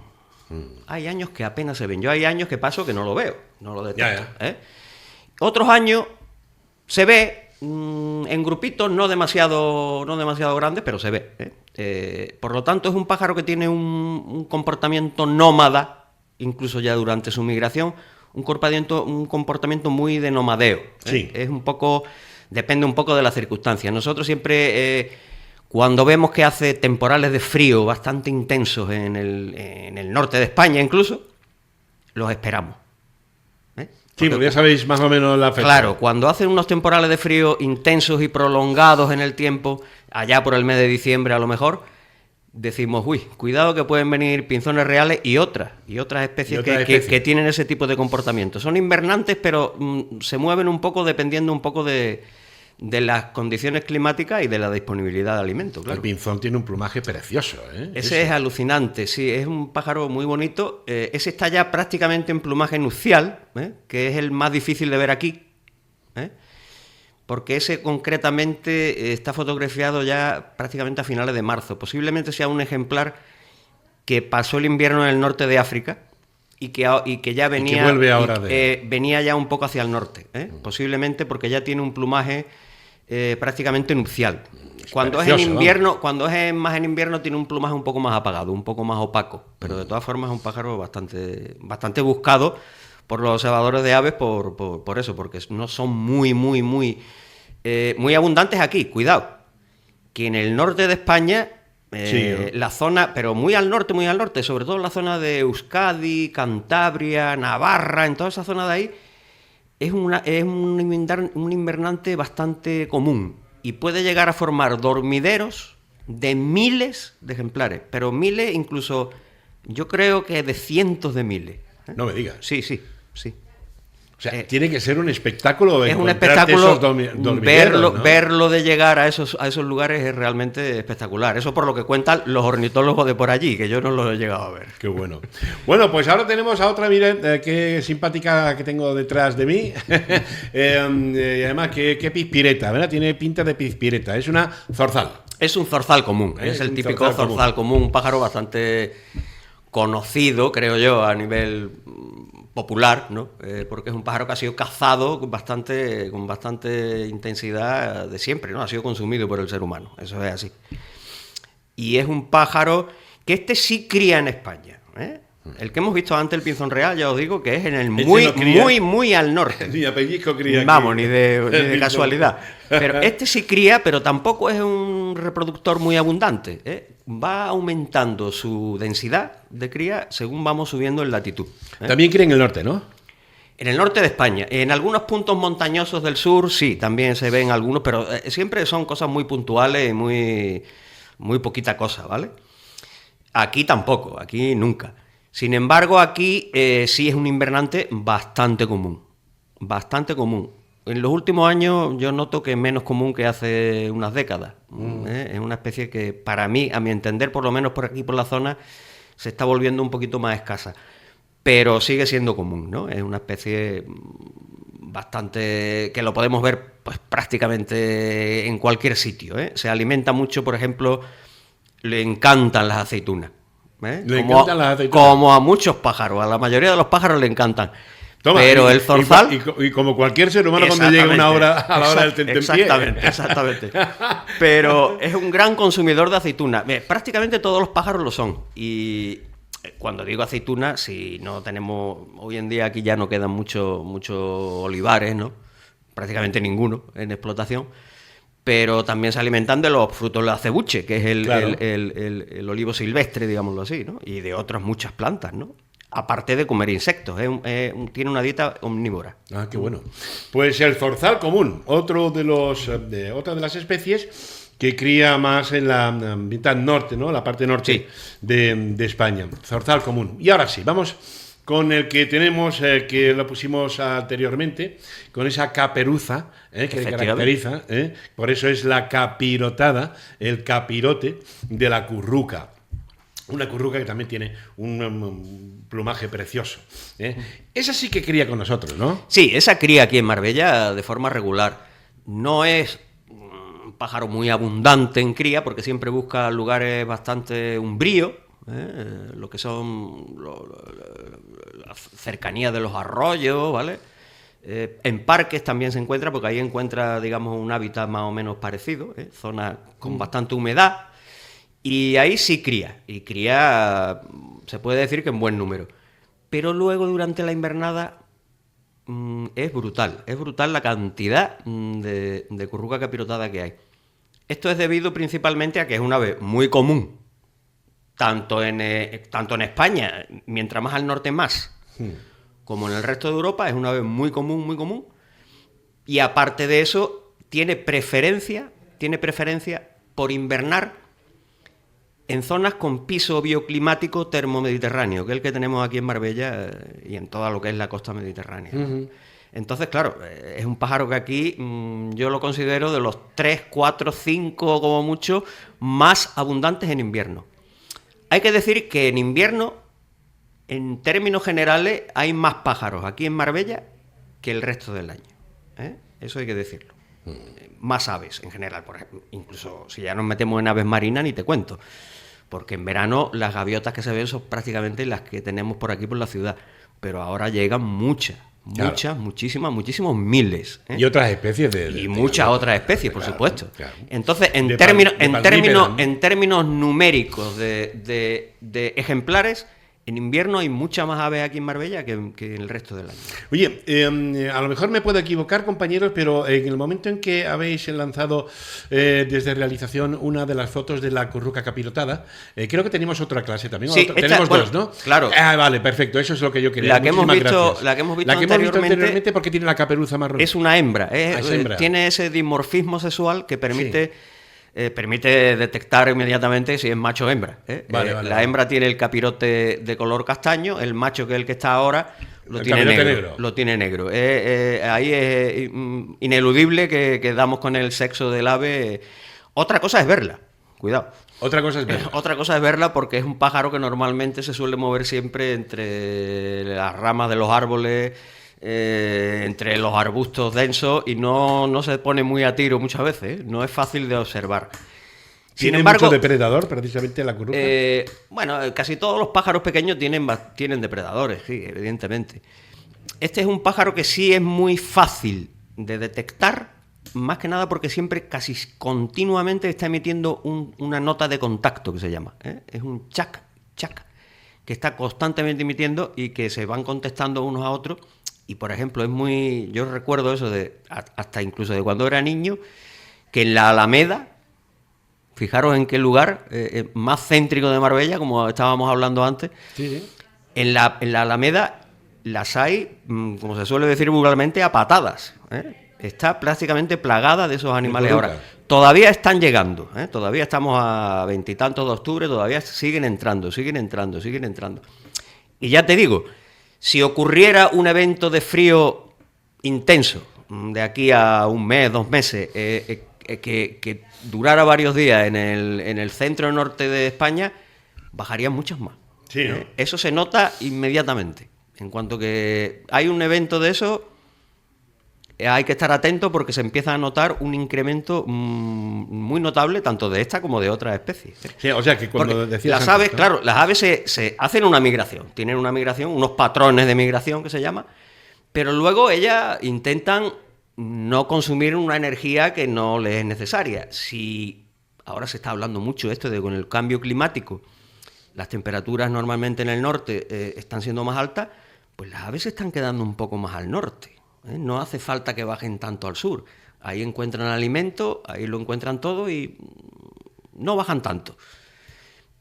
Hay años que apenas se ven. Yo hay años que paso que no lo veo, no lo detecto. Ya. Otros años se ve en grupitos no demasiado grandes, pero se ve. Por lo tanto, es un pájaro que tiene un comportamiento nómada, incluso ya durante su migración, un comportamiento muy de nomadeo. Sí. Es un poco, depende un poco de las circunstancias. Nosotros siempre, cuando vemos que hace temporales de frío bastante intensos en el norte de España incluso, los esperamos. Sí, porque ya sabéis más o menos la fecha. Claro, cuando hacen unos temporales de frío intensos y prolongados en el tiempo, allá por el mes de diciembre a lo mejor, decimos, uy, cuidado que pueden venir pinzones reales y otras especies que tienen ese tipo de comportamiento. Son invernantes, pero se mueven un poco dependiendo un poco de las condiciones climáticas y de la disponibilidad de alimentos. Claro. El pinzón tiene un plumaje precioso. Ese es alucinante, sí, es un pájaro muy bonito. Ese está ya prácticamente en plumaje nupcial, que es el más difícil de ver aquí, porque ese concretamente está fotografiado ya prácticamente a finales de marzo. Posiblemente sea un ejemplar que pasó el invierno en el norte de África y que ya venía, que vuelve ahora venía ya un poco hacia el norte, posiblemente porque ya tiene un plumaje prácticamente nupcial. Cuando es en invierno, más en invierno tiene un plumaje un poco más apagado, un poco más opaco, pero de todas formas es un pájaro bastante buscado por los observadores de aves por eso, porque no son muy abundantes aquí. Cuidado, que en el norte de España, la zona, pero muy al norte, sobre todo en la zona de Euskadi, Cantabria, Navarra, en toda esa zona de ahí, es un invernante bastante común y puede llegar a formar dormideros de miles de ejemplares, pero miles, incluso yo creo que de cientos de miles. No me digas. Sí. O sea, tiene que ser un espectáculo. Es un espectáculo. ¿No? Verlo de llegar a esos lugares es realmente espectacular. Eso por lo que cuentan los ornitólogos de por allí, que yo no los he llegado a ver. Qué bueno. Bueno, pues ahora tenemos a otra, miren, qué simpática que tengo detrás de mí. Y además, qué pispireta, ¿verdad? Tiene pinta de pispireta. Es una zorzal. Es un zorzal común. Es el típico zorzal común, un pájaro bastante conocido, creo yo, a nivel popular, ¿no? Porque es un pájaro que ha sido cazado con bastante intensidad de siempre, ¿no? Ha sido consumido por el ser humano, eso es así. Y es un pájaro que sí cría en España, ¿eh? El que hemos visto antes, el pinzón real, ya os digo que es en el muy al norte. Ni a pellizco cría. Vamos, ni de casualidad. Pero sí cría, pero tampoco es un reproductor muy abundante, ¿eh? Va aumentando su densidad de cría según vamos subiendo en latitud, ¿eh? También cría en el norte, ¿no? En el norte de España. En algunos puntos montañosos del sur, sí, también se ven algunos, pero siempre son cosas muy puntuales y muy poquita cosa, ¿vale? Aquí tampoco, aquí nunca. Sin embargo, aquí sí es un invernante bastante común. En los últimos años yo noto que es menos común que hace unas décadas. Es una especie que para mí, a mi entender, por lo menos por aquí, por la zona, se está volviendo un poquito más escasa. Pero sigue siendo común, ¿no? Es una especie bastante que lo podemos ver pues prácticamente en cualquier sitio, ¿eh? Se alimenta mucho, por ejemplo, le encantan las aceitunas. Como a muchos pájaros, a la mayoría de los pájaros le encantan. Toma, pero el zorzal... Y como cualquier ser humano cuando llega a la hora del tentempié. Exactamente. Pero es un gran consumidor de aceituna. Prácticamente todos los pájaros lo son. Y cuando digo aceituna, si no tenemos... Hoy en día aquí ya no quedan muchos olivares, ¿no? Prácticamente ninguno en explotación. Pero también se alimentan de los frutos del acebuche, que es el olivo silvestre, digámoslo así, ¿no? Y de otras muchas plantas, ¿no? Aparte de comer insectos, tiene una dieta omnívora. Ah, qué bueno. Pues el zorzal común, otra de las especies que cría más en la mitad norte, ¿no? La parte norte de España. Zorzal común. Y ahora sí, vamos con el que tenemos, que lo pusimos anteriormente, con esa caperuza que le caracteriza, por eso es la capirotada, el capirote de la curruca. Una curruca que también tiene un plumaje precioso, ¿eh? Esa sí que cría con nosotros, ¿no? Sí, esa cría aquí en Marbella de forma regular. No es un pájaro muy abundante en cría, porque siempre busca lugares bastante umbríos, lo que son la cercanía de los arroyos, ¿vale? En parques también se encuentra, porque ahí encuentra, digamos, un hábitat más o menos parecido, zonas con bastante humedad. Y ahí sí cría, y cría, se puede decir que en buen número. Pero luego durante la invernada es brutal la cantidad de curruca capirotada que hay. Esto es debido principalmente a que es una ave muy común, tanto en España, mientras más al norte más, como en el resto de Europa, es una ave muy común, y aparte de eso, tiene preferencia por invernar en zonas con piso bioclimático termomediterráneo, que es el que tenemos aquí en Marbella y en toda lo que es la costa mediterránea. Entonces, claro, es un pájaro que aquí yo lo considero de los 3, 4, 5 como mucho más abundantes en invierno. Hay que decir que en invierno, en términos generales, hay más pájaros aquí en Marbella que el resto del año, ¿eh? Eso hay que decirlo. Más aves en general, por ejemplo. Incluso si ya nos metemos en aves marinas, ni te cuento. Porque en verano las gaviotas que se ven son prácticamente las que tenemos por aquí por la ciudad. Pero ahora llegan muchas Muchas, muchísimos miles. Y otras especies y muchas otras especies, por supuesto. Claro. Entonces, en términos numéricos de ejemplares, en invierno hay mucha más aves aquí en Marbella que en el resto del año. Oye, a lo mejor me puedo equivocar, compañeros, pero en el momento en que habéis lanzado desde realización una de las fotos de la curruca capirotada, creo que tenemos otra clase también. Sí, tenemos dos, ¿no? Claro. Vale, perfecto, eso es lo que yo quería. La que hemos visto anteriormente porque tiene la caperuza marrón. Es una hembra. Es hembra. Tiene ese dimorfismo sexual que permite... permite detectar inmediatamente si es macho o hembra. La hembra tiene el capirote de color castaño, el macho, que es el que está ahora, lo tiene negro. Ahí es ineludible que damos con el sexo del ave. Otra cosa es verla, cuidado. Otra cosa es verla porque es un pájaro que normalmente se suele mover siempre entre las ramas de los árboles, entre los arbustos densos, y no se pone muy a tiro muchas veces, no es fácil de observar. Sin embargo, mucho depredador, precisamente la curruca. Bueno, casi todos los pájaros pequeños tienen depredadores, sí, evidentemente. Este es un pájaro que sí es muy fácil de detectar, más que nada porque siempre, casi continuamente, está emitiendo una nota de contacto, que se llama. Es un chac, que está constantemente emitiendo y que se van contestando unos a otros. Y, por ejemplo, yo recuerdo eso hasta incluso de cuando era niño, que en la Alameda, fijaros en qué lugar más céntrico de Marbella, como estábamos hablando antes, sí. En la Alameda las hay, como se suele decir vulgarmente, a patadas. Está prácticamente plagada de esos animales ahora. Todavía están llegando, todavía estamos a 20 y tantos de octubre, todavía siguen entrando. Y ya te digo, si ocurriera un evento de frío intenso, de aquí a un mes, 2 meses, que durara varios días en el centro norte de España, bajarían muchas más. Sí, ¿no? Eso se nota inmediatamente. En cuanto que hay un evento de eso, hay que estar atento porque se empieza a notar un incremento muy notable, tanto de esta como de otras especies. Sí, o sea que cuando decías las aves, ¿no? Claro, las aves se hacen una migración, tienen una migración, unos patrones de migración que se llama, pero luego ellas intentan no consumir una energía que no les es necesaria. Si ahora se está hablando mucho esto de con el cambio climático, las temperaturas normalmente en el norte están siendo más altas, pues las aves se están quedando un poco más al norte. No hace falta que bajen tanto al sur. Ahí encuentran alimento, ahí lo encuentran todo y no bajan tanto.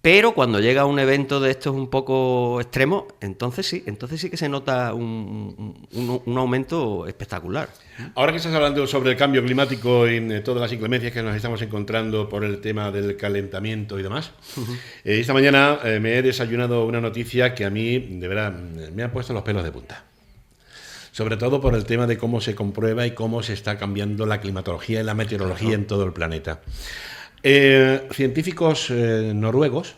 Pero cuando llega un evento de estos un poco extremo, entonces sí que se nota un aumento espectacular. Ahora que estás hablando sobre el cambio climático y todas las inclemencias que nos estamos encontrando por el tema del calentamiento y demás, esta mañana me he desayunado una noticia que a mí, de verdad, me ha puesto los pelos de punta. Sobre todo por el tema de cómo se comprueba y cómo se está cambiando la climatología y la meteorología en todo el planeta. Científicos noruegos,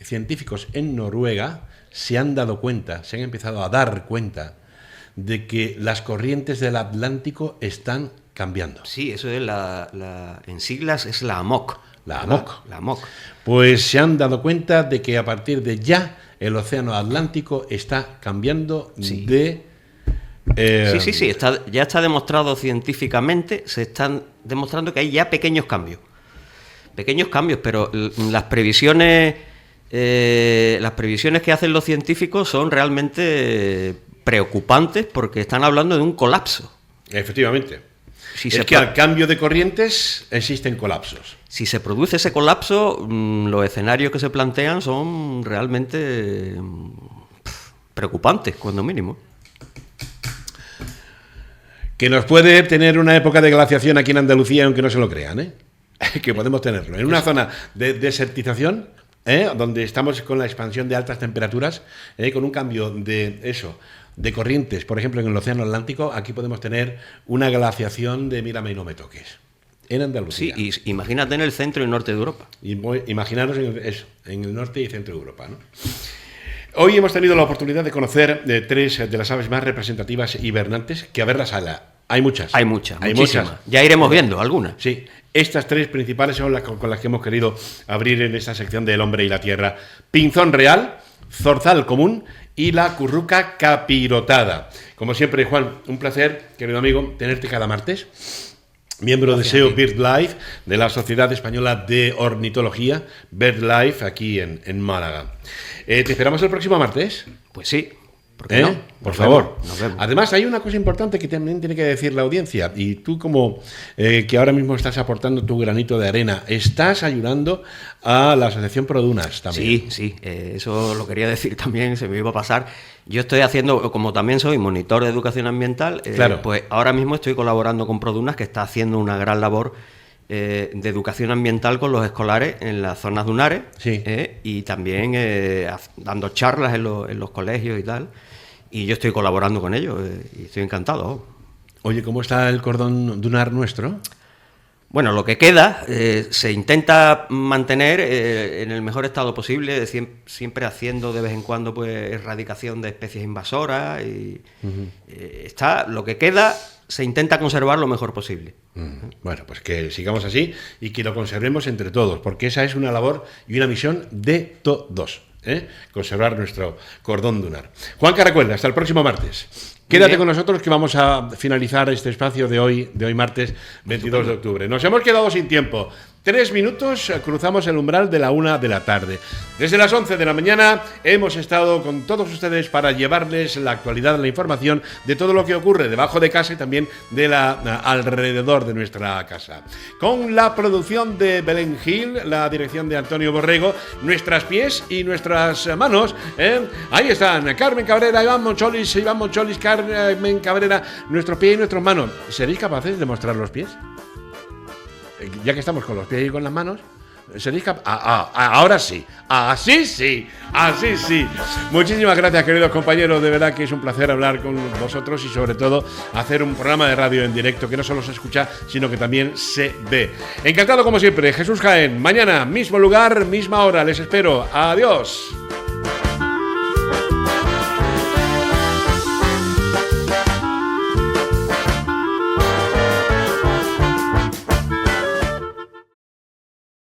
científicos en Noruega, se han empezado a dar cuenta de que las corrientes del Atlántico están cambiando. Sí, eso es en siglas es la AMOC. La AMOC. La AMOC. Pues se han dado cuenta de que a partir de ya el océano Atlántico está cambiando de... Sí, ya está demostrado científicamente, se están demostrando que hay ya pequeños cambios, pero las previsiones que hacen los científicos son realmente preocupantes porque están hablando de un colapso. Efectivamente. Al cambio de corrientes existen colapsos. Si se produce ese colapso, los escenarios que se plantean son realmente preocupantes, cuando mínimo. Que nos puede tener una época de glaciación aquí en Andalucía, aunque no se lo crean, que podemos tenerlo. En una zona de desertización, donde estamos con la expansión de altas temperaturas, con un cambio de corrientes, por ejemplo, en el océano Atlántico, aquí podemos tener una glaciación de mírame y no me toques. En Andalucía. Sí, y imagínate en el centro y norte de Europa. Imaginaros en el norte y centro de Europa, ¿no? Hoy hemos tenido la oportunidad de conocer 3 de las aves más representativas hibernantes, que a verlas hay muchas. Hay muchas. Ya iremos viendo algunas. Sí, estas 3 principales son las con las que hemos querido abrir en esta sección del hombre y la tierra. Pinzón real, zorzal común y la curruca capirotada. Como siempre, Juan, un placer, querido amigo, tenerte cada martes. Miembro de SEO BirdLife, de la Sociedad Española de Ornitología, BirdLife, aquí en Málaga. ¿Te esperamos el próximo martes? Pues sí. ¿Por qué no? Por favor. Nos vemos. Además, hay una cosa importante que también tiene que decir la audiencia. Y tú, como que ahora mismo estás aportando tu granito de arena, estás ayudando a la Asociación ProDunas también. Sí, eso lo quería decir también, se me iba a pasar. Yo estoy haciendo, como también soy monitor de educación ambiental, claro. Pues ahora mismo estoy colaborando con ProDunas, que está haciendo una gran labor de educación ambiental con los escolares en las zonas dunares, sí. Y también dando charlas en los colegios y tal. Y yo estoy colaborando con ellos y estoy encantado. Oye, ¿cómo está el cordón dunar nuestro? Bueno, lo que queda se intenta mantener en el mejor estado posible, siempre haciendo de vez en cuando pues erradicación de especies invasoras y está lo que queda se intenta conservar lo mejor posible. Bueno, pues que sigamos así y que lo conservemos entre todos, porque esa es una labor y una misión de todos. Conservar nuestro cordón dunar. Juan Caracuel, hasta el próximo martes. Quédate con nosotros que vamos a finalizar este espacio de hoy martes 22 de octubre. Nos hemos quedado sin tiempo. 3 minutos, cruzamos el umbral de la 1 de la tarde. Desde las 11 de la mañana hemos estado con todos ustedes para llevarles la actualidad, la información de todo lo que ocurre debajo de casa y también de alrededor de nuestra casa. Con la producción de Belén Gil, la dirección de Antonio Borrego, nuestras pies y nuestras manos. Ahí están, Carmen Cabrera, Iván Moncholis, Carmen Cabrera, nuestros pies y nuestras manos. ¿Seréis capaces de mostrar los pies? Ya que estamos con los pies y con las manos, ¿seréis capaces? Ahora sí, así sí. Muchísimas gracias, queridos compañeros, de verdad que es un placer hablar con vosotros y sobre todo hacer un programa de radio en directo que no solo se escucha, sino que también se ve. Encantado como siempre, Jesús Jaén, mañana, mismo lugar, misma hora, les espero. Adiós.